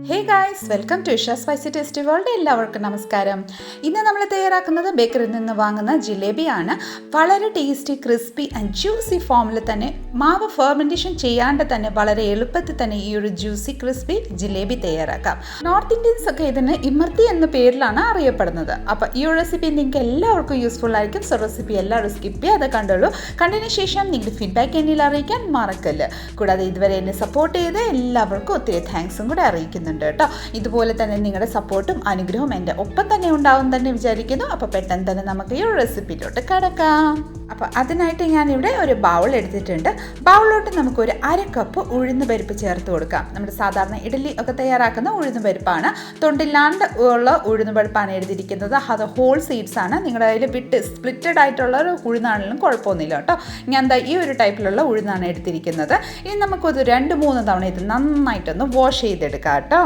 Hey guys, welcome to Isha spicy tasty world. എല്ലാവർക്കും നമസ്കാരം. ഇന്ന് നമ്മൾ തയ്യാറാക്കുന്നത് ബേക്കറിയിൽ നിന്ന് വാങ്ങുന്ന ജിലേബിയാണ്. വളരെ ടേസ്റ്റി, ക്രിസ്പി ആൻഡ് ജ്യൂസി ഫോമിൽ തന്നെ മാവ് ഫെർമെൻറ്റേഷൻ ചെയ്യാണ്ട് തന്നെ വളരെ എളുപ്പത്തിൽ തന്നെ ഈ ഒരു ജ്യൂസി ക്രിസ്പി ജിലേബി തയ്യാറാക്കാം. നോർത്ത് ഇന്ത്യൻസ് ഒക്കെ ഇതിന് ഇമർത്തി എന്ന പേരിലാണ് അറിയപ്പെടുന്നത്. അപ്പോൾ ഈ ഒരു റെസിപ്പി നിങ്ങൾക്ക് എല്ലാവർക്കും യൂസ്ഫുൾ ആയിരിക്കും. സോ റെസിപ്പി എല്ലാവരും സ്കിപ്പ് ചെയ്യാതെ കണ്ടുള്ളൂ. കണ്ടതിന് ശേഷം നിങ്ങളുടെ ഫീഡ്ബാക്ക് എന്നിൽ അറിയിക്കാൻ മറക്കല്ല്. കൂടാതെ ഇതുവരെ എന്നെ സപ്പോർട്ട് ചെയ്ത് എല്ലാവർക്കും ഒത്തിരി താങ്ക്സും കൂടെ അറിയിക്കുന്നു കേട്ടോ. ഇതുപോലെ തന്നെ നിങ്ങളുടെ സപ്പോർട്ടും അനുഗ്രഹവും എൻ്റെ ഒപ്പം തന്നെ ഉണ്ടാവും തന്നെ വിചാരിക്കുന്നു. അപ്പോൾ പെട്ടെന്ന് തന്നെ നമുക്ക് ഈ ഒരു റെസിപ്പിയിലോട്ട് കടക്കാം. അപ്പോൾ അതിനായിട്ട് ഞാനിവിടെ ഒരു ബൗൾ എടുത്തിട്ടുണ്ട്. ബൗളിലോട്ട് നമുക്കൊരു 1/2 കപ്പ് ഉഴുന്ന് പരിപ്പ് ചേർത്ത് കൊടുക്കാം. നമ്മുടെ സാധാരണ ഇഡ്ഡലി ഒക്കെ തയ്യാറാക്കുന്ന ഉഴുന്ന് പരിപ്പാണ്. തൊണ്ടില്ലാണ്ട് ഉള്ള ഉഴുന്ന് പരിപ്പാണ് എടുത്തിരിക്കുന്നത്. അത് ഹോൾ സീഡ്സ് ആണ്. നിങ്ങളുടെ അതിൽ വിട്ട് സ്പ്ലിറ്റഡ് ആയിട്ടുള്ള ഒരു ഉഴുന്നാണെങ്കിലും കുഴപ്പമൊന്നുമില്ല കേട്ടോ. ഞാൻ എന്താ ഈ ഒരു ടൈപ്പിലുള്ള ഉഴുന്നാണ് എടുത്തിരിക്കുന്നത്. ഇനി നമുക്കത് 2-3 തവണ ഇത് നന്നായിട്ടൊന്ന് വാഷ് ചെയ്തെടുക്കാം കേട്ടോ.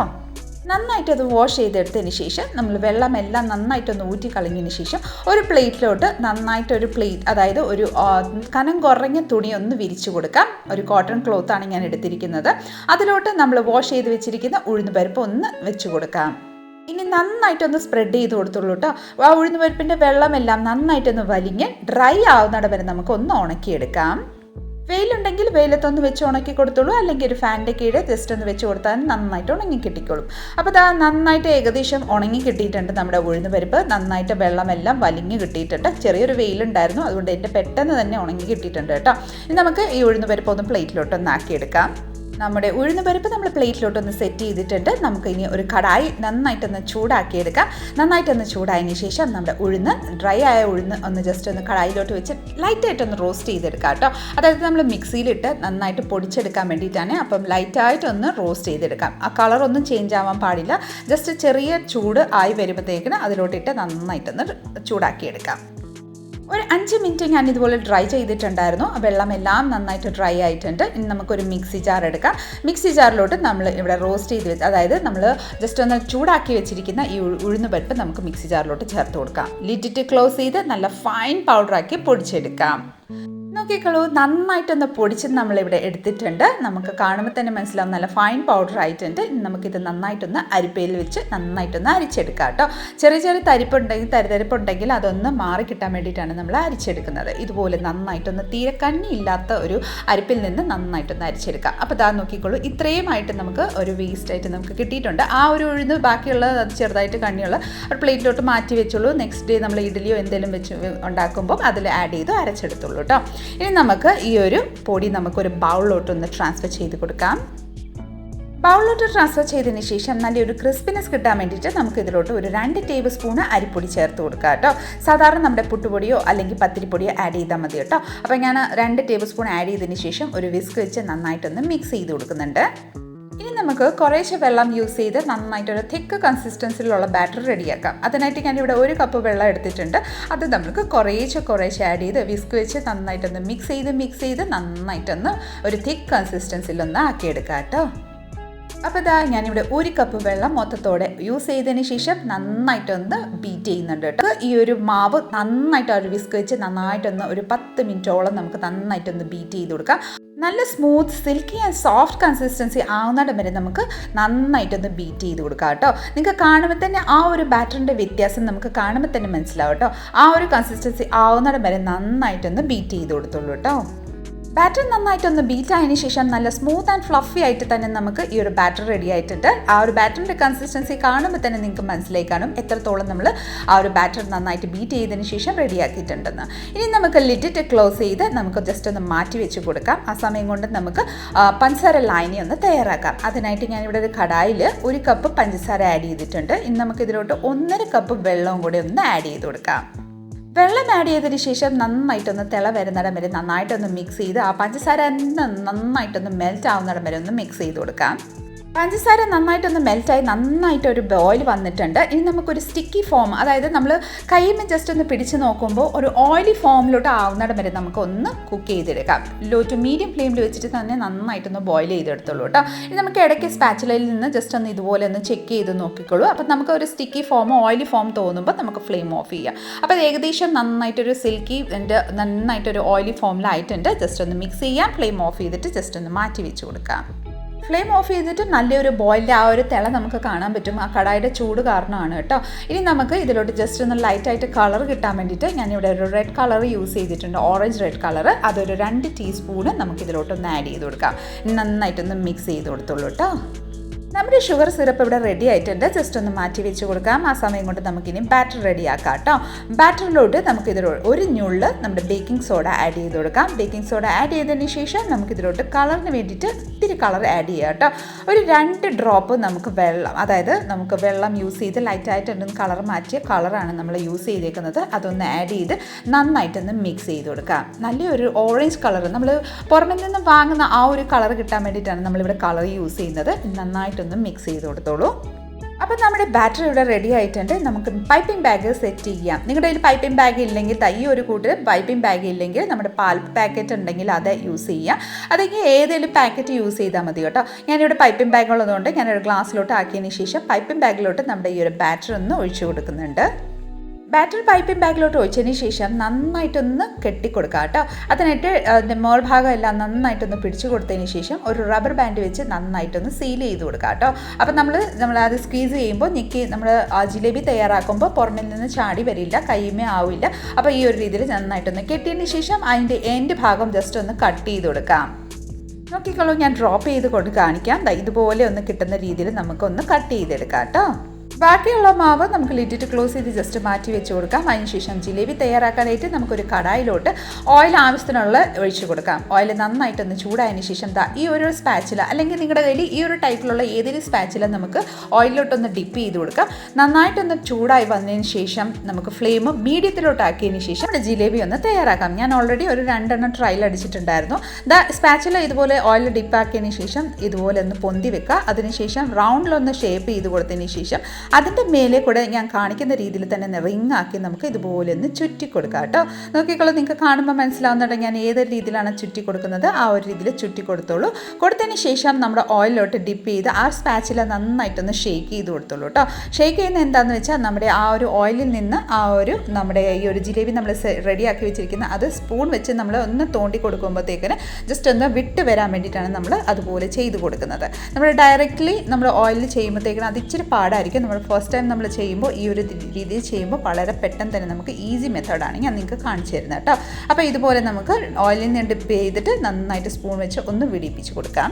നന്നായിട്ട് അത് വാഷ് ചെയ്തെടുത്തതിന് ശേഷം നമ്മൾ വെള്ളമെല്ലാം നന്നായിട്ടൊന്ന് ഊറ്റി കളഞ്ഞതിന് ശേഷം ഒരു പ്ലേറ്റിലോട്ട് നന്നായിട്ടൊരു പ്ലേറ്റ്, അതായത് ഒരു കനം കുറഞ്ഞ തുണി ഒന്ന് വിരിച്ചു കൊടുക്കാം. ഒരു കോട്ടൺ ക്ലോത്താണ് ഞാൻ എടുത്തിരിക്കുന്നത്. അതിലോട്ട് നമ്മൾ വാഷ് ചെയ്ത് വെച്ചിരിക്കുന്ന ഉഴുന്ന് പരിപ്പ് ഒന്ന് വെച്ച് കൊടുക്കാം. ഇനി നന്നായിട്ടൊന്ന് സ്പ്രെഡ് ചെയ്ത് കൊടുത്തുള്ളൂ കേട്ടോ. ആ ഉഴുന്ന് പരിപ്പിൻ്റെ വെള്ളമെല്ലാം നന്നായിട്ടൊന്ന് വലിഞ്ഞ് ഡ്രൈ ആവുന്നിടം വരെ നമുക്കൊന്ന് ഉണക്കിയെടുക്കാം. വെയിലുണ്ടെങ്കിൽ വെയിലത്തൊന്ന് വെച്ച് ഉണക്കി കൊടുത്തോളൂ, അല്ലെങ്കിൽ ഒരു ഫാനിൻ്റെ കീഴെ ജസ്റ്റ് ഒന്ന് വെച്ച് കൊടുത്താൽ നന്നായിട്ട് ഉണങ്ങി കിട്ടിക്കോളും. അപ്പോൾ അത് നന്നായിട്ട് ഏകദേശം ഉണങ്ങി കിട്ടിയിട്ടുണ്ട്. നമ്മുടെ ഉഴുന്ന് പരിപ്പ് നന്നായിട്ട് വെള്ളമെല്ലാം വലിഞ്ഞ് കിട്ടിയിട്ടുണ്ട്. ചെറിയൊരു വെയിലുണ്ടായിരുന്നു, അതുകൊണ്ട് എൻ്റെ പെട്ടെന്ന് തന്നെ ഉണങ്ങി കിട്ടിയിട്ടുണ്ട് കേട്ടോ. ഇനി നമുക്ക് ഈ ഉഴുന്ന് പരിപ്പ് ഒന്ന് പ്ലേറ്റിലോട്ടൊന്ന് ആക്കിയെടുക്കാം. നമ്മുടെ ഉഴുന്ന് പരിപ്പ് നമ്മൾ പ്ലേറ്റിലോട്ടൊന്ന് സെറ്റ് ചെയ്തിട്ടുണ്ട്. നമുക്ക് ഇനി ഒരു കടായി നന്നായിട്ടൊന്ന് ചൂടാക്കിയെടുക്കാം. നന്നായിട്ടൊന്ന് ചൂടായതിന് ശേഷം നമ്മുടെ ഉഴുന്ന്, ഡ്രൈ ആയ ഉഴുന്ന് ഒന്ന് ജസ്റ്റ് ഒന്ന് കടായിലോട്ട് വെച്ച് ലൈറ്റായിട്ടൊന്ന് റോസ്റ്റ് ചെയ്തെടുക്കാം കേട്ടോ. അതായത് നമ്മൾ മിക്സിയിലിട്ട് നന്നായിട്ട് പൊടിച്ചെടുക്കാൻ വേണ്ടിയിട്ടാണ്. അപ്പം ലൈറ്റായിട്ടൊന്ന് റോസ്റ്റ് ചെയ്തെടുക്കാം. ആ കളറൊന്നും ചേഞ്ച് ആവാൻ പാടില്ല. ജസ്റ്റ് ചെറിയ ചൂട് ആയി വരുമ്പോഴത്തേക്കിന് അതിലോട്ടിട്ട് നന്നായിട്ടൊന്ന് ചൂടാക്കിയെടുക്കാം. ഒരു 5 മിനിറ്റ് ഞാൻ ഇതുപോലെ ഡ്രൈ ചെയ്തിട്ടുണ്ടായിരുന്നു. വെള്ളമെല്ലാം നന്നായിട്ട് ഡ്രൈ ആയിട്ടുണ്ട്. ഇനി നമുക്കൊരു മിക്സി ജാർ എടുക്കാം. മിക്സി ജാറിലോട്ട് നമ്മൾ ഇവിടെ റോസ്റ്റ് ചെയ്ത് വെച്ച്, അതായത് നമ്മൾ ജസ്റ്റ് ഒന്ന് ചൂടാക്കി വെച്ചിരിക്കുന്ന ഈ ഉഴുന്ന് പരിപ്പ് നമുക്ക് മിക്സി ജാറിലോട്ട് ചേർത്ത് കൊടുക്കാം. ലിഡിറ്റ് ക്ലോസ് ചെയ്ത് നല്ല ഫൈൻ പൗഡറാക്കി പൊടിച്ചെടുക്കാം. നോക്കിക്കോളൂ, നന്നായിട്ടൊന്ന് പൊടിച്ച് നമ്മളിവിടെ എടുത്തിട്ടുണ്ട്. നമുക്ക് കാണുമ്പോൾ തന്നെ മനസ്സിലാവും നല്ല ഫൈൻ പൗഡർ ആയിട്ടുണ്ട്. നമുക്കിത് നന്നായിട്ടൊന്ന് അരിപ്പയിൽ വെച്ച് നന്നായിട്ടൊന്ന് അരിച്ചെടുക്കാം കേട്ടോ. ചെറിയ ചെറിയ തരിതരിപ്പുണ്ടെങ്കിൽ അതൊന്ന് മാറി കിട്ടാൻ വേണ്ടിയിട്ടാണ് നമ്മൾ അരിച്ചെടുക്കുന്നത്. ഇതുപോലെ നന്നായിട്ടൊന്ന് തീരെ കണ്ണിയില്ലാത്ത ഒരു അരിപ്പിൽ നിന്ന് നന്നായിട്ടൊന്ന് അരിച്ചെടുക്കാം. അപ്പോൾ ഇതാ നോക്കിക്കോളൂ, ഇത്രയുമായിട്ട് നമുക്ക് ഒരു വേസ്റ്റായിട്ട് നമുക്ക് കിട്ടിയിട്ടുണ്ട്. ആ ഒരു ഉഴുന്ന് ബാക്കിയുള്ള ചെറുതായിട്ട് കണ്ണിയുള്ള ഒരു പ്ലേറ്റിലോട്ട് മാറ്റി വെച്ചോളൂ. നെക്സ്റ്റ് ഡേ നമ്മൾ ഇഡ്ഡലിയോ എന്തെങ്കിലും വെച്ച് ഉണ്ടാക്കുമ്പോൾ അതിൽ ആഡ് ചെയ്ത് അരച്ചെടുത്തുള്ളൂ കേട്ടോ. ഇനി നമുക്ക് ഈ ഒരു പൊടി നമുക്കൊരു ബൗളിലോട്ടൊന്ന് ട്രാൻസ്ഫർ ചെയ്ത് കൊടുക്കാം. ബൗളിലോട്ട് ട്രാൻസ്ഫർ ചെയ്തതിന് ശേഷം നല്ലൊരു ക്രിസ്പിനെസ് കിട്ടാൻ വേണ്ടിയിട്ട് നമുക്ക് ഇതിലോട്ട് ഒരു 2 ടേബിൾ സ്പൂൺ അരിപ്പൊടി ചേർത്ത് കൊടുക്കാം കേട്ടോ. സാധാരണ നമ്മുടെ പുട്ടുപൊടിയോ അല്ലെങ്കിൽ പത്തിരിപ്പൊടിയോ ആഡ് ചെയ്താൽ മതി കേട്ടോ. അപ്പോൾ ഞാൻ 2 ടേബിൾ സ്പൂൺ ആഡ് ചെയ്തതിന് ശേഷം ഒരു വിസ്ക് വെച്ച് നന്നായിട്ടൊന്ന് മിക്സ് ചെയ്ത് കൊടുക്കുന്നുണ്ട്. ഇനി നമുക്ക് കുറേശ്ശെ വെള്ളം യൂസ് ചെയ്ത് നന്നായിട്ടൊരു തിക്ക് കൺസിസ്റ്റൻസിലുള്ള ബാറ്റർ റെഡിയാക്കാം. അതിനായിട്ട് ഞാനിവിടെ 1 കപ്പ് വെള്ളം എടുത്തിട്ടുണ്ട്. അത് നമുക്ക് കുറേശ്ശെ ആഡ് ചെയ്ത് വിസ്ക് വെച്ച് നന്നായിട്ടൊന്ന് മിക്സ് ചെയ്ത് നന്നായിട്ടൊന്ന് ഒരു തിക്ക് കൺസിസ്റ്റൻസിലൊന്ന് ആക്കിയെടുക്കാം കേട്ടോ. അപ്പോൾ ഇതാ ഞാനിവിടെ 1 കപ്പ് വെള്ളം മൊത്തത്തോടെ യൂസ് ചെയ്തതിന് ശേഷം നന്നായിട്ടൊന്ന് ബീറ്റ് ചെയ്യുന്നുണ്ട് കേട്ടോ. ഈ ഒരു മാവ് നന്നായിട്ട് ഒരു വിസ്ക് വെച്ച് നന്നായിട്ടൊന്ന് ഒരു 10 മിനിറ്റോളം നമുക്ക് നന്നായിട്ടൊന്ന് ബീറ്റ് ചെയ്ത് കൊടുക്കാം. നല്ല smooth, silky and soft consistency ആവുന്നിടം വരെ നമുക്ക് നന്നായിട്ടൊന്ന് ബീറ്റ് ചെയ്ത് കൊടുക്കാം കേട്ടോ. നിങ്ങൾക്ക് കാണുമ്പോൾ തന്നെ ആ ഒരു ബാറ്ററിൻ്റെ വ്യത്യാസം നമുക്ക് കാണുമ്പോൾ തന്നെ മനസ്സിലാവും കേട്ടോ. ആ ഒരു കൺസിസ്റ്റൻസി ആവുന്നിടം വരെ നന്നായിട്ടൊന്ന് ബീറ്റ് ചെയ്ത് കൊടുത്തുള്ളൂ കേട്ടോ. ബാറ്റർ നന്നായിട്ടൊന്ന് ബീറ്റ് ആയതിനു ശേഷം നല്ല സ്മൂത്ത് ആൻഡ് ഫ്ലഫി ആയിട്ട് തന്നെ നമുക്ക് ഈ ഒരു ബാറ്റർ റെഡി ആയിട്ടുണ്ട്. ആ ഒരു ബാറ്ററിൻ്റെ കൺസിസ്റ്റൻസി കാണുമ്പോൾ തന്നെ നിങ്ങൾക്ക് മനസ്സിലായി കാണും എത്രത്തോളം നമ്മൾ ആ ഒരു ബാറ്റർ നന്നായിട്ട് ബീറ്റ് ചെയ്തതിന് ശേഷം റെഡിയാക്കിയിട്ടുണ്ടെന്ന്. ഇനി നമുക്ക് ലിഡിറ്റ് ക്ലോസ് ചെയ്ത് നമുക്ക് ജസ്റ്റ് ഒന്ന് മാറ്റി വെച്ച് കൊടുക്കാം. ആ സമയം കൊണ്ട് നമുക്ക് പഞ്ചസാര ലായനി ഒന്ന് തയ്യാറാക്കാം. അതിനായിട്ട് ഞാനിവിടെ ഒരു കടായിൽ 1 കപ്പ് പഞ്ചസാര ആഡ് ചെയ്തിട്ടുണ്ട്. ഇനി നമുക്ക് ഇതിലോട്ട് 1.5 കപ്പ് വെള്ളവും കൂടി ഒന്ന് ആഡ് ചെയ്ത് കൊടുക്കാം. വെള്ളം ആഡ് ചെയ്തതിന് ശേഷം നന്നായിട്ടൊന്ന് തിള വരുന്നിടം വരെ നന്നായിട്ടൊന്ന് മിക്സ് ചെയ്ത് ആ പഞ്ചസാര നന്നായിട്ടൊന്ന് മെൽറ്റ് ആവുന്നിടം വരെ ഒന്ന് മിക്സ് ചെയ്ത് കൊടുക്കാം. പഞ്ചസാര നന്നായിട്ടൊന്ന് മെൽറ്റായി നന്നായിട്ടൊരു ബോയിൽ വന്നിട്ടുണ്ട്. ഇനി നമുക്കൊരു സ്റ്റിക്കി ഫോം, അതായത് നമ്മൾ കയ്യിൽ ജസ്റ്റ് ഒന്ന് പിടിച്ച് നോക്കുമ്പോൾ ഒരു ഓയിലി ഫോമിലോട്ട് ആവുന്നിടം വരെ നമുക്കൊന്ന് കുക്ക് ചെയ്തെടുക്കാം. ലോ ടു മീഡിയം ഫ്ലെയിമിൽ വെച്ചിട്ട് തന്നെ നന്നായിട്ടൊന്ന് ബോയിൽ ചെയ്തെടുത്തോളൂ കേട്ടോ. ഇനി നമുക്ക് ഇടയ്ക്ക് സ്പാച്ചുലയിൽ നിന്ന് ജസ്റ്റ് ഒന്ന് ഇതുപോലെ ഒന്ന് ചെക്ക് ചെയ്ത് നോക്കിക്കോളൂ. അപ്പം നമുക്ക് ഒരു സ്റ്റിക്കി ഫോമോ ഓയിലി ഫോം തോന്നുമ്പോൾ നമുക്ക് ഫ്ലെയിം ഓഫ് ചെയ്യാം. അപ്പോൾ ഏകദേശം നന്നായിട്ടൊരു സിൽക്കി നന്നായിട്ടൊരു ഓയിലി ഫോമിലായിട്ടുണ്ട്. ജസ്റ്റ് ഒന്ന് മിക്സ് ചെയ്യാം. ഫ്ലെയിം ഓഫ് ചെയ്തിട്ട് ജസ്റ്റ് ഒന്ന് മാറ്റി വെച്ച് കൊടുക്കാം. ഫ്ലെയിം ഓഫ് ചെയ്തിട്ട് നല്ലൊരു ബോയിലിൻ്റെ ആ ഒരു തിള നമുക്ക് കാണാൻ പറ്റും. ആ കടായിയുടെ ചൂട് കാരണമാണ് കേട്ടോ. ഇനി നമുക്ക് ഇതിലോട്ട് ജസ്റ്റ് ഒന്ന് ലൈറ്റായിട്ട് കളർ കിട്ടാൻ വേണ്ടിയിട്ട് ഞാനിവിടെ ഒരു റെഡ് കളർ യൂസ് ചെയ്തിട്ടുണ്ട്, ഓറഞ്ച് റെഡ് കളർ. അതൊരു 2 ടീസ്പൂണ് നമുക്കിതിലോട്ടൊന്ന് ആഡ് ചെയ്ത് കൊടുക്കാം. നന്നായിട്ടൊന്ന് മിക്സ് ചെയ്ത് കൊടുത്തോളൂ കേട്ടോ. നമ്മുടെ ഷുഗർ സിറപ്പ് ഇവിടെ റെഡി ആയിട്ടുണ്ട്. ജസ്റ്റ് ഒന്ന് മാറ്റി വെച്ച് കൊടുക്കാം. ആ സമയം കൊണ്ട് നമുക്കിനി ബാറ്റർ റെഡിയാക്കാം കേട്ടോ. ബാറ്ററിലോട്ട് നമുക്കിതിലോട്ട് ഒരു ഞുള്ള് നമ്മുടെ ബേക്കിംഗ് സോഡ ആഡ് ചെയ്ത് കൊടുക്കാം. ബേക്കിംഗ് സോഡ ആഡ് ചെയ്തതിന് ശേഷം നമുക്കിതിലോട്ട് കളറിന് വേണ്ടിയിട്ട് ഇത്തിരി കളർ ആഡ് ചെയ്യാം കേട്ടോ. ഒരു 2 ഡ്രോപ്പ് നമുക്ക് വെള്ളം, അതായത് നമുക്ക് വെള്ളം യൂസ് ചെയ്ത് ലൈറ്റായിട്ടൊന്ന് കളർ മാറ്റിയ കളറാണ് നമ്മൾ യൂസ് ചെയ്തേക്കുന്നത്. അതൊന്ന് ആഡ് ചെയ്ത് നന്നായിട്ടൊന്ന് മിക്സ് ചെയ്ത് കൊടുക്കാം. നല്ലൊരു ഓറഞ്ച് കളർ, നമ്മൾ പുറമെ നിന്ന് വാങ്ങുന്ന ആ ഒരു കളർ കിട്ടാൻ വേണ്ടിയിട്ടാണ് നമ്മളിവിടെ കളർ യൂസ് ചെയ്യുന്നത്. നന്നായിട്ടൊന്ന് മിക്സ് ചെയ്ത് കൊടുത്തോളൂ. അപ്പം നമ്മുടെ ബാറ്ററി ഇവിടെ റെഡി ആയിട്ടുണ്ട്. നമുക്ക് പൈപ്പിംഗ് ബാഗ് സെറ്റ് ചെയ്യാം. നിങ്ങളുടെ കയ്യിൽ പൈപ്പിംഗ് ബാഗ് ഇല്ലെങ്കിൽ ഈ ഒരു കൂട്ട് പൈപ്പിംഗ് ബാഗ് ഇല്ലെങ്കിൽ നമ്മുടെ പാൽ പാക്കറ്റ് ഉണ്ടെങ്കിൽ അത് യൂസ് ചെയ്യാം. അല്ലെങ്കിൽ ഏതെങ്കിലും പാക്കറ്റ് യൂസ് ചെയ്താൽ മതി കേട്ടോ. ഞാനിവിടെ പൈപ്പിംഗ് ബാഗ് ഉള്ളതുകൊണ്ട് ഞാനൊരു ഗ്ലാസ്സിലോട്ട് ആക്കിയതിന് ശേഷം പൈപ്പിംഗ് ബാഗിലോട്ട് നമ്മുടെ ഈ ഒരു ബാറ്ററി ഒന്ന് ഒഴിച്ചു കൊടുക്കുന്നുണ്ട്. ബാറ്റർ പൈപ്പിംഗ് ബാഗിലോട്ട് ഒഴിച്ചതിന് ശേഷം നന്നായിട്ടൊന്ന് കെട്ടിക്കൊടുക്കുക കേട്ടോ. അതിനായിട്ട് അതിൻ്റെ മേൾഭാഗം എല്ലാം നന്നായിട്ടൊന്ന് പിടിച്ചു കൊടുത്തതിന് ശേഷം ഒരു റബ്ബർ ബാൻഡ് വെച്ച് നന്നായിട്ടൊന്ന് സീൽ ചെയ്ത് കൊടുക്കുക കേട്ടോ. അപ്പം നമ്മൾ അത് സ്ക്വീസ് ചെയ്യുമ്പോൾ നമ്മൾ ആ ജിലേബി തയ്യാറാക്കുമ്പോൾ പുറമിൽ നിന്ന് ചാടി വരില്ല, കൈമേ ആവില്ല. അപ്പോൾ ഈ ഒരു രീതിയിൽ നന്നായിട്ടൊന്ന് കെട്ടിയതിന് ശേഷം അതിൻ്റെ എൻഡ് ഭാഗം ജസ്റ്റ് ഒന്ന് കട്ട് ചെയ്ത് കൊടുക്കാം. നോക്കിക്കോളൂ, ഞാൻ ഡ്രോപ്പ് ചെയ്ത് കൊണ്ട് കാണിക്കാം. ഇതുപോലെ ഒന്ന് കിട്ടുന്ന രീതിയിൽ നമുക്കൊന്ന് കട്ട് ചെയ്തെടുക്കാം കേട്ടോ. ബാക്കിയുള്ള മാവ് നമുക്ക് ലിഡിട്ട് ക്ലോസ് ചെയ്ത് ജസ്റ്റ് മാറ്റി വെച്ച് കൊടുക്കാം. അതിനുശേഷം ജിലേബി തയ്യാറാക്കാനായിട്ട് നമുക്കൊരു കടായിലോട്ട് ഓയിൽ ആവശ്യത്തിനുള്ള ഒഴിച്ചു കൊടുക്കാം. ഓയിൽ നന്നായിട്ടൊന്ന് ചൂടായതിന് ശേഷം ഈ ഒരു സ്പാച്ചില അല്ലെങ്കിൽ നിങ്ങളുടെ കയ്യിൽ ഈ ഒരു ടൈപ്പിലുള്ള ഏതൊരു സ്പാച്ചില നമുക്ക് ഓയിലോട്ടൊന്ന് ഡിപ്പ് ചെയ്ത് കൊടുക്കാം. നന്നായിട്ടൊന്ന് ചൂടായി വന്നതിന് ശേഷം നമുക്ക് ഫ്ലെയിം മീഡിയത്തിലോട്ടാക്കിയതിന് ശേഷം നമ്മുടെ ജിലേബി ഒന്ന് തയ്യാറാക്കാം. ഞാൻ ഓൾറെഡി ഒരു 2 ട്രയൽ അടിച്ചിട്ടുണ്ടായിരുന്നു. സ്പാച്ചില ഇതുപോലെ ഓയിൽ ഡിപ്പാക്കിയതിന് ശേഷം ഇതുപോലെ ഒന്ന് പൊന്തി വെക്കുക. അതിനുശേഷം റൗണ്ടിലൊന്ന് ഷേപ്പ് ചെയ്ത് കൊടുത്തതിന് ശേഷം അതിൻ്റെ മേലെ കൂടെ ഞാൻ കാണിക്കുന്ന രീതിയിൽ തന്നെ റിങ് ആക്കി നമുക്ക് ഇതുപോലെ ഒന്ന് ചുറ്റി കൊടുക്കാം കേട്ടോ. നോക്കിക്കോളൂ, നിങ്ങൾക്ക് കാണുമ്പോൾ മനസ്സിലാവുന്നുണ്ട് ഞാൻ ഏത് രീതിയിലാണ് ചുറ്റി കൊടുക്കുന്നത്. ആ ഒരു രീതിയിൽ ചുറ്റി കൊടുത്തോളൂ. കൊടുത്തതിന് ശേഷം നമ്മുടെ ഓയിലോട്ട് ഡിപ്പ് ചെയ്ത് ആ സ്പാച്ചില നന്നായിട്ടൊന്ന് ഷേക്ക് ചെയ്ത് കൊടുത്തോളൂ കേട്ടോ. ഷേക്ക് ചെയ്യുന്നത് എന്താണെന്ന് വെച്ചാൽ നമ്മുടെ ആ ഒരു ഓയിലിൽ നിന്ന് നമ്മുടെ ഈ ഒരു ജിലേബി നമ്മൾ റെഡിയാക്കി വെച്ചിരിക്കുന്ന അത് സ്പൂൺ വെച്ച് നമ്മൾ ഒന്ന് തോണ്ടി കൊടുക്കുമ്പോഴത്തേക്കിന് ജസ്റ്റ് ഒന്ന് വിട്ട് വരാൻ വേണ്ടിയിട്ടാണ് നമ്മൾ അതുപോലെ ചെയ്ത് കൊടുക്കുന്നത്. നമ്മൾ ഡയറക്റ്റ്ലി നമ്മൾ ഓയിലിൽ ചെയ്യുമ്പോഴത്തേക്കിന് അത് ഇച്ചിരി പാടായിരിക്കും. നമ്മൾ ഫസ്റ്റ് ടൈം നമ്മൾ ചെയ്യുമ്പോൾ ഈ ഒരു രീതിയിൽ ചെയ്യുമ്പോൾ വളരെ പെട്ടെന്ന് തന്നെ നമുക്ക് ഈസി മെത്തേഡാണ് ഞാൻ നിങ്ങൾക്ക് കാണിച്ചു തരുന്നത് കേട്ടോ. അപ്പോൾ ഇതുപോലെ നമുക്ക് ഓയിലിൽ നിന്ന് ഡിപ്പ് ചെയ്തിട്ട് നന്നായിട്ട് സ്പൂൺ വെച്ച് ഒന്ന് വിടിപ്പിച്ച് കൊടുക്കാം.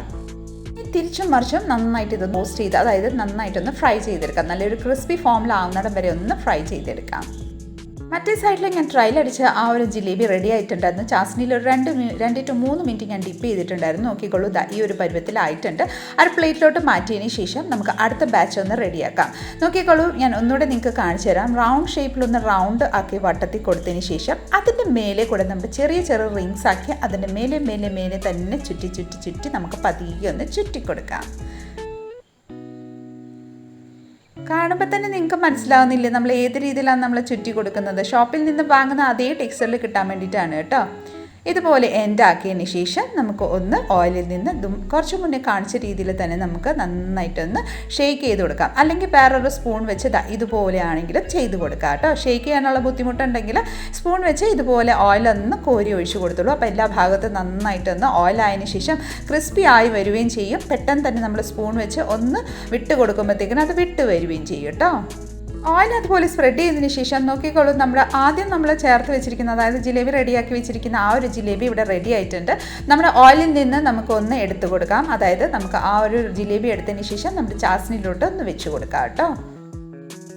തിരിച്ചും മറിച്ചും നന്നായിട്ട് ഇത് റോസ്റ്റ് ചെയ്ത്, അതായത് നന്നായിട്ടൊന്ന് ഫ്രൈ ചെയ്തെടുക്കാം. നല്ലൊരു ക്രിസ്പി ഫോമിലാവുന്നിടം വരെ ഒന്ന് ഫ്രൈ ചെയ്തെടുക്കാം. മറ്റേ സൈഡിൽ ഞാൻ ട്രയൽ അടിച്ച ആ ഒരു ജിലേബി റെഡി ആയിട്ടുണ്ടായിരുന്നു. ചാസ്നിയിൽ ഒരു 2 to 3 മിനിറ്റ് ഞാൻ ഡിപ്പ് ചെയ്തിട്ടുണ്ടായിരുന്നു. നോക്കിക്കോളൂ, ഈ ഒരു പരുവത്തിലായിട്ടുണ്ട്. ആ പ്ലേറ്റിലോട്ട് മാറ്റിയതിന് ശേഷം നമുക്ക് അടുത്ത ബാച്ച് ഒന്ന് റെഡിയാക്കാം. നോക്കിക്കോളൂ, ഞാൻ ഒന്നുകൂടെ നിങ്ങൾക്ക് കാണിച്ചു തരാം. റൗണ്ട് ഷേപ്പിലൊന്ന് റൗണ്ട് ആക്കി വട്ടത്തിൽ കൊടുത്തതിന് ശേഷം അതിൻ്റെ മേലെ കൂടെ നമ്മൾ ചെറിയ റിങ്സ് ആക്കി അതിൻ്റെ മേലെ തന്നെ ചുറ്റി നമുക്ക് പതിയെ ഒന്ന് ചുറ്റിക്കൊടുക്കാം. കാണുമ്പോൾ തന്നെ നിങ്ങൾക്ക് മനസ്സിലാവുന്നില്ലേ നമ്മൾ ഏത് രീതിയിലാണ് നമ്മൾ ചുറ്റി കൊടുക്കുന്നത്. ഷോപ്പിൽ നിന്ന് വാങ്ങുന്ന അതേ ടെക്സ്ചറിൽ കിട്ടാൻ വേണ്ടിയിട്ടാണ് കേട്ടോ. ഇതുപോലെ എൻഡാക്കിയതിന് ശേഷം നമുക്ക് ഒന്ന് ഓയിലിൽ നിന്ന് കുറച്ച് മുന്നേ കാണിച്ച രീതിയിൽ തന്നെ നമുക്ക് നന്നായിട്ടൊന്ന് ഷേക്ക് ചെയ്ത് കൊടുക്കാം. അല്ലെങ്കിൽ വേറൊരു സ്പൂൺ വെച്ച് ഇതുപോലെയാണെങ്കിലും ചെയ്ത് കൊടുക്കാം കേട്ടോ. ഷേക്ക് ചെയ്യാനുള്ള ബുദ്ധിമുട്ടുണ്ടെങ്കിൽ സ്പൂൺ വെച്ച് ഇതുപോലെ ഓയിലൊന്ന് കോരി ഒഴിച്ച് കൊടുത്തുള്ളൂ. അപ്പോൾ എല്ലാ ഭാഗത്തും നന്നായിട്ടൊന്ന് ഓയിലായതിന് ശേഷം ക്രിസ്പി ആയി വരികയും ചെയ്യും. പെട്ടെന്ന് തന്നെ നമ്മൾ സ്പൂൺ വെച്ച് ഒന്ന് വിട്ട് കൊടുക്കുമ്പോഴത്തേക്കിനും അത് വിട്ട് വരികയും ചെയ്യും കേട്ടോ. ഓയിൽ അതുപോലെ സ്പ്രെഡ് ചെയ്തതിന് ശേഷം നോക്കിക്കോളൂ, ആദ്യം നമ്മൾ ചേർത്ത് വെച്ചിരിക്കുന്ന, അതായത് ജിലേബി റെഡിയാക്കി വെച്ചിരിക്കുന്ന ആ ഒരു ജിലേബി ഇവിടെ റെഡി ആയിട്ടുണ്ട്. നമ്മുടെ ഓയിലിൽ നിന്ന് നമുക്കൊന്ന് എടുത്തു കൊടുക്കാം. അതായത് നമുക്ക് ആ ഒരു ജിലേബി എടുത്തതിന് ശേഷം നമ്മുടെ ചാസ്നിയിലോട്ട് ഒന്ന് വെച്ച് കൊടുക്കാം കേട്ടോ.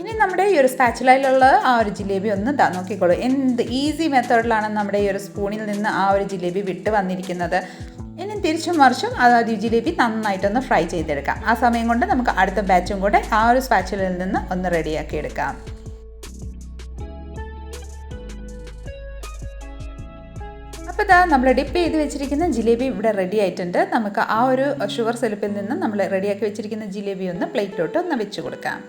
ഇനി നമ്മുടെ ഈ ഒരു സ്പാച്ചുലയിലുള്ള ആ ഒരു ജിലേബി ഒന്ന് നോക്കിക്കോളൂ, എന്ത് ഈസി മെത്തേഡിലാണ് നമ്മുടെ ഈ ഒരു സ്പൂണിൽ നിന്ന് ആ ഒരു ജിലേബി വിട്ട് വന്നിരിക്കുന്നത്. ഇനി തിരിച്ചും മറിച്ചും അതായത് ജിലേബി നന്നായിട്ടൊന്ന് ഫ്രൈ ചെയ്തെടുക്കാം. ആ സമയം കൊണ്ട് നമുക്ക് അടുത്ത ബാച്ചും കൂടെ ആ ഒരു സ്പാച്ചുലയിൽ നിന്ന് ഒന്ന് റെഡിയാക്കി എടുക്കാം. അപ്പോൾ നമ്മൾ ഡിപ്പ് ചെയ്ത് വെച്ചിരിക്കുന്ന ജിലേബി ഇവിടെ റെഡി ആയിട്ടുണ്ട്. നമുക്ക് ആ ഒരു ഷുഗർ സിറപ്പിൽ നിന്ന് നമ്മൾ റെഡിയാക്കി വെച്ചിരിക്കുന്ന ജിലേബി ഒന്ന് പ്ലേറ്റിലോട്ട് ഒന്ന് വെച്ച് കൊടുക്കാം.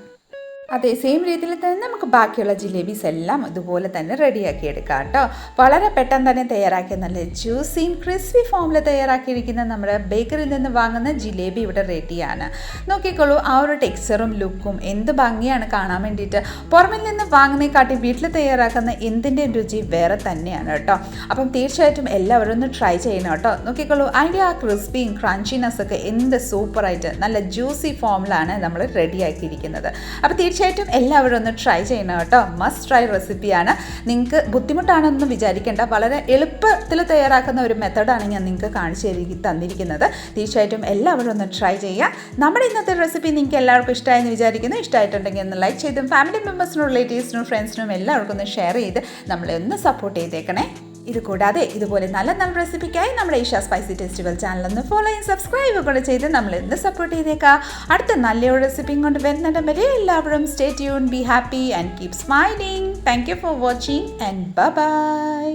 അതേ സെയിം രീതിയിൽ തന്നെ നമുക്ക് ബാക്കിയുള്ള ജിലേബീസ് എല്ലാം ഇതുപോലെ തന്നെ റെഡിയാക്കി എടുക്കാം കേട്ടോ. വളരെ പെട്ടെന്ന് തന്നെ തയ്യാറാക്കിയ നല്ല ജ്യൂസിയും ക്രിസ്പി ഫോമിൽ തയ്യാറാക്കിയിരിക്കുന്ന നമ്മുടെ ബേക്കറിയിൽ നിന്ന് വാങ്ങുന്ന ജിലേബി ഇവിടെ റെഡിയാണ്. നോക്കിക്കോളൂ, ആ ഒരു ടെക്സ്ചറും ലുക്കും എന്ത് ഭംഗിയാണ് കാണാൻ വേണ്ടിയിട്ട്. പുറമിൽ നിന്ന് വാങ്ങുന്നതിനെക്കാട്ടി വീട്ടിൽ തയ്യാറാക്കുന്ന എന്തിൻ്റെ രുചി വേറെ തന്നെയാണ് കേട്ടോ. അപ്പം തീർച്ചയായിട്ടും എല്ലാവരും ഒന്ന് ട്രൈ ചെയ്യണം കേട്ടോ. നോക്കിക്കോളൂ, അതിൻ്റെ ആ ക്രിസ്പിയും ക്രഞ്ചിനെസ്സൊക്കെ എന്ത് സൂപ്പറായിട്ട് നല്ല ജ്യൂസി ഫോമിലാണ് നമ്മൾ റെഡിയാക്കിയിരിക്കുന്നത്. അപ്പോൾ തീർച്ചയായിട്ടും എല്ലാവരും ഒന്ന് ട്രൈ ചെയ്യണം കേട്ടോ. മസ്റ്റ് ട്രൈ റെസിപ്പിയാണ്. നിങ്ങൾക്ക് ബുദ്ധിമുട്ടാണെന്നൊന്നും വിചാരിക്കേണ്ട, വളരെ എളുപ്പത്തിൽ തയ്യാറാക്കുന്ന ഒരു മെത്തഡാണ് ഞാൻ നിങ്ങൾക്ക് കാണിച്ചു തന്നിരിക്കുന്നത്. തീർച്ചയായിട്ടും എല്ലാവരും ഒന്ന് ട്രൈ ചെയ്യുക. നമ്മുടെ ഇന്നത്തെ റെസിപ്പി നിങ്ങൾക്ക് എല്ലാവർക്കും ഇഷ്ടമായെന്ന് വിചാരിക്കുന്നു. ഇഷ്ടമായിട്ടുണ്ടെങ്കിൽ ഒന്ന് ലൈക്ക് ചെയ്തും ഫാമിലി മെമ്പേഴ്സിനും റിലേറ്റീവ്സിനും ഫ്രണ്ട്സിനും എല്ലാവർക്കും ഒന്ന് ഷെയർ ചെയ്ത് നമ്മളെ ഒന്ന് സപ്പോർട്ട് ചെയ്തേക്കണേ. ഇത് കൂടാതെ ഇതുപോലെ നല്ല നല്ല റെസിപ്പിക്കായി നമ്മുടെ ഈഷ സ്പൈസി ഫെസ്റ്റിവൽ ചാനൽ ഒന്ന് ഫോളോ ചെയ്യും സബ്സ്ക്രൈബ് കൂടെ ചെയ്ത് നമ്മളെന്ന് സപ്പോർട്ട് ചെയ്തേക്കാം. അടുത്ത നല്ലൊരു റെസിപ്പിയും കൊണ്ട് വരുന്നിടം വരെ എല്ലാവരും stay tune, be happy and keep smiling. Thank you for watching and by.